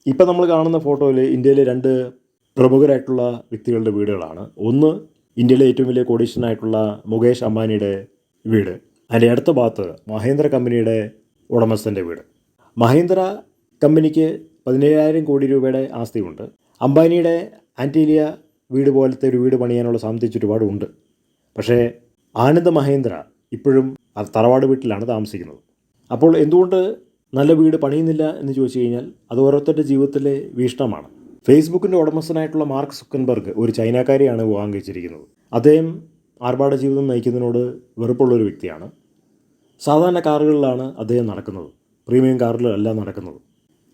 ഇപ്പം നമ്മൾ കാണുന്ന ഫോട്ടോയിൽ ഇന്ത്യയിലെ രണ്ട് പ്രമുഖരായിട്ടുള്ള വ്യക്തികളുടെ വീടുകളാണ്. ഒന്ന് ഇന്ത്യയിലെ ഏറ്റവും വലിയ കോടീശ്വരനായിട്ടുള്ള മുകേഷ് അംബാനിയുടെ വീട്. അതിൻ്റെ അടുത്ത ഭാഗത്ത് മഹേന്ദ്ര കമ്പനിയുടെ ഉടമസ്ഥൻ്റെ വീട്. മഹേന്ദ്ര കമ്പനിക്ക് 17,000 കോടി രൂപയുടെ ആസ്തിയുണ്ട്. അംബാനിയുടെ ആൻറ്റീലിയ വീട് പോലത്തെ ഒരു വീട് പണിയാനുള്ള സാമ്പത്തിക ചുറ്റുപാടുണ്ട്. പക്ഷേ ആനന്ദ് മഹേന്ദ്ര ഇപ്പോഴും തറവാട് വീട്ടിലാണ് താമസിക്കുന്നത്. അപ്പോൾ എന്തുകൊണ്ട് നല്ല വീട് പണിയുന്നില്ല എന്ന് ചോദിച്ചു കഴിഞ്ഞാൽ അത് ഓരോരുത്തരുടെ ജീവിതത്തിലെ വീക്ഷണമാണ്. ഫേസ്ബുക്കിൻ്റെ ഉടമസ്ഥനായിട്ടുള്ള മാർക്ക് സുക്കൻബർഗ് ഒരു ചൈനക്കാരെയാണ് വിവാഹം കഴിച്ചിരിക്കുന്നത്. അദ്ദേഹം ആർഭാട ജീവിതം നയിക്കുന്നതിനോട് വെറുപ്പുള്ളൊരു വ്യക്തിയാണ്. സാധാരണ കാറുകളിലാണ് അദ്ദേഹം നടക്കുന്നത്, പ്രീമിയം കാറിലല്ല നടക്കുന്നത്.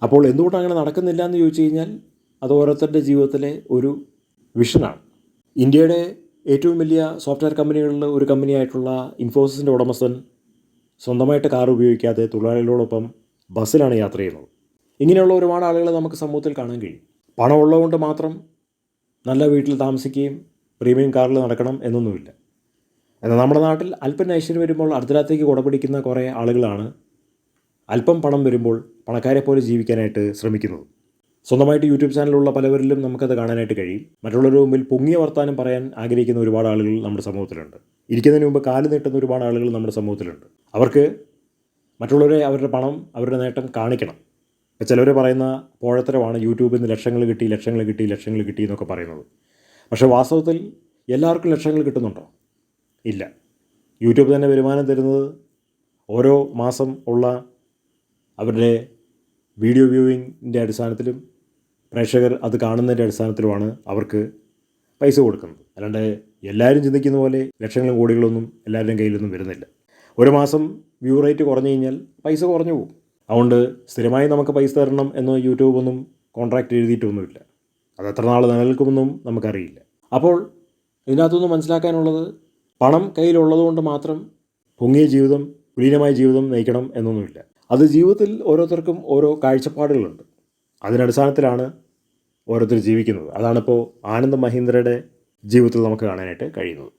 അപ്പോൾ എന്തുകൊണ്ട് അങ്ങനെ നടക്കുന്നില്ല എന്ന് ചോദിച്ചു കഴിഞ്ഞാൽ അത് ഓരോരുത്തരുടെ ജീവിതത്തിലെ ഒരു വിഷനാണ്. ഇന്ത്യയുടെ ഏറ്റവും വലിയ സോഫ്റ്റ്വെയർ കമ്പനികളിൽ ഒരു കമ്പനിയായിട്ടുള്ള ഇൻഫോസിസിൻ്റെ ഉടമസ്ഥൻ സ്വന്തമായിട്ട് കാർ ഉപയോഗിക്കാതെ തൊഴിലാളികളോടൊപ്പം ബസ്സിലാണ് യാത്ര ചെയ്യുന്നത്. ഇങ്ങനെയുള്ള ഒരുപാട് ആളുകളെ നമുക്ക് സമൂഹത്തിൽ കാണാൻ കഴിയും. പണം ഉള്ളതുകൊണ്ട് മാത്രം നല്ല വീട്ടിൽ താമസിക്കുകയും പ്രീമിയം കാറിൽ നടക്കണം എന്നൊന്നുമില്ല. എന്നാൽ നമ്മുടെ നാട്ടിൽ അല്പം ഐശ്വര്യം വരുമ്പോൾ അർദ്ധരാത്രിക്ക് കുടപിടിക്കുന്ന കുറേ ആളുകളാണ് അല്പം പണം വരുമ്പോൾ പണക്കാരെ പോലെ ജീവിക്കാനായിട്ട് ശ്രമിക്കുന്നത്. സ്വന്തമായിട്ട് യൂട്യൂബ് ചാനലുള്ള പലവരിലും നമുക്കത് കാണാനായിട്ട് കഴിയും. മറ്റുള്ളവരുടെ മുമ്പിൽ പൊങ്ങിയ വർത്താനം പറയാൻ ആഗ്രഹിക്കുന്ന ഒരുപാട് ആളുകൾ നമ്മുടെ സമൂഹത്തിലുണ്ട്. ഇരിക്കുന്നതിന് മുമ്പ് കാല് നീട്ടുന്ന ഒരുപാട് ആളുകൾ നമ്മുടെ സമൂഹത്തിലുണ്ട്. അവർക്ക് മറ്റുള്ളവരെ അവരുടെ പണം, അവരുടെ നേട്ടം കാണിക്കണം. ചിലവർ പറയുന്ന പോഴത്തരമാണ് യൂട്യൂബിൽ നിന്ന് ലക്ഷങ്ങൾ കിട്ടി എന്നൊക്കെ പറയുന്നത്. പക്ഷേ വാസ്തവത്തിൽ എല്ലാവർക്കും ലക്ഷങ്ങൾ കിട്ടുന്നുണ്ടോ? ഇല്ല. യൂട്യൂബ് തന്നെ വരുമാനം തരുന്നത് ഓരോ മാസം ഉള്ള അവരുടെ വീഡിയോ വ്യൂവിങ്ങിൻ്റെ അടിസ്ഥാനത്തിലും പ്രേക്ഷകർ അത് കാണുന്നതിൻ്റെ അടിസ്ഥാനത്തിലുമാണ് അവർക്ക് പൈസ കൊടുക്കുന്നത്. അല്ലാണ്ട് എല്ലാവരും ചിന്തിക്കുന്ന പോലെ ലക്ഷങ്ങളും കോടികളൊന്നും എല്ലാവരുടെയും കയ്യിലൊന്നും വരുന്നില്ല. ഒരു മാസം വ്യൂ റേറ്റ് കുറഞ്ഞു കഴിഞ്ഞാൽ പൈസ കുറഞ്ഞു പോകും. അതുകൊണ്ട് സ്ഥിരമായി നമുക്ക് പൈസ തരണം എന്ന് യൂട്യൂബൊന്നും കോൺട്രാക്റ്റ് എഴുതിയിട്ടൊന്നുമില്ല. അത് എത്ര നാൾ നിലനിൽക്കുമെന്നും നമുക്കറിയില്ല. അപ്പോൾ ഇതിനകത്തുനിന്ന് മനസ്സിലാക്കാനുള്ളത് പണം കയ്യിലുള്ളത് കൊണ്ട് മാത്രം പൊങ്ങിയ ജീവിതം, കുലീനമായ ജീവിതം നയിക്കണം എന്നൊന്നുമില്ല. അത് ജീവിതത്തിൽ ഓരോരുത്തർക്കും ഓരോ കാഴ്ചപ്പാടുകളുണ്ട്. അതിനടിസ്ഥാനത്തിലാണ് ഓരോരുത്തർ ജീവിക്കുന്നത്. അതാണിപ്പോൾ ആനന്ദ് മഹീന്ദ്രയുടെ ജീവിതത്തിൽ നമുക്ക് കാണാനായിട്ട് കഴിയുന്നത്.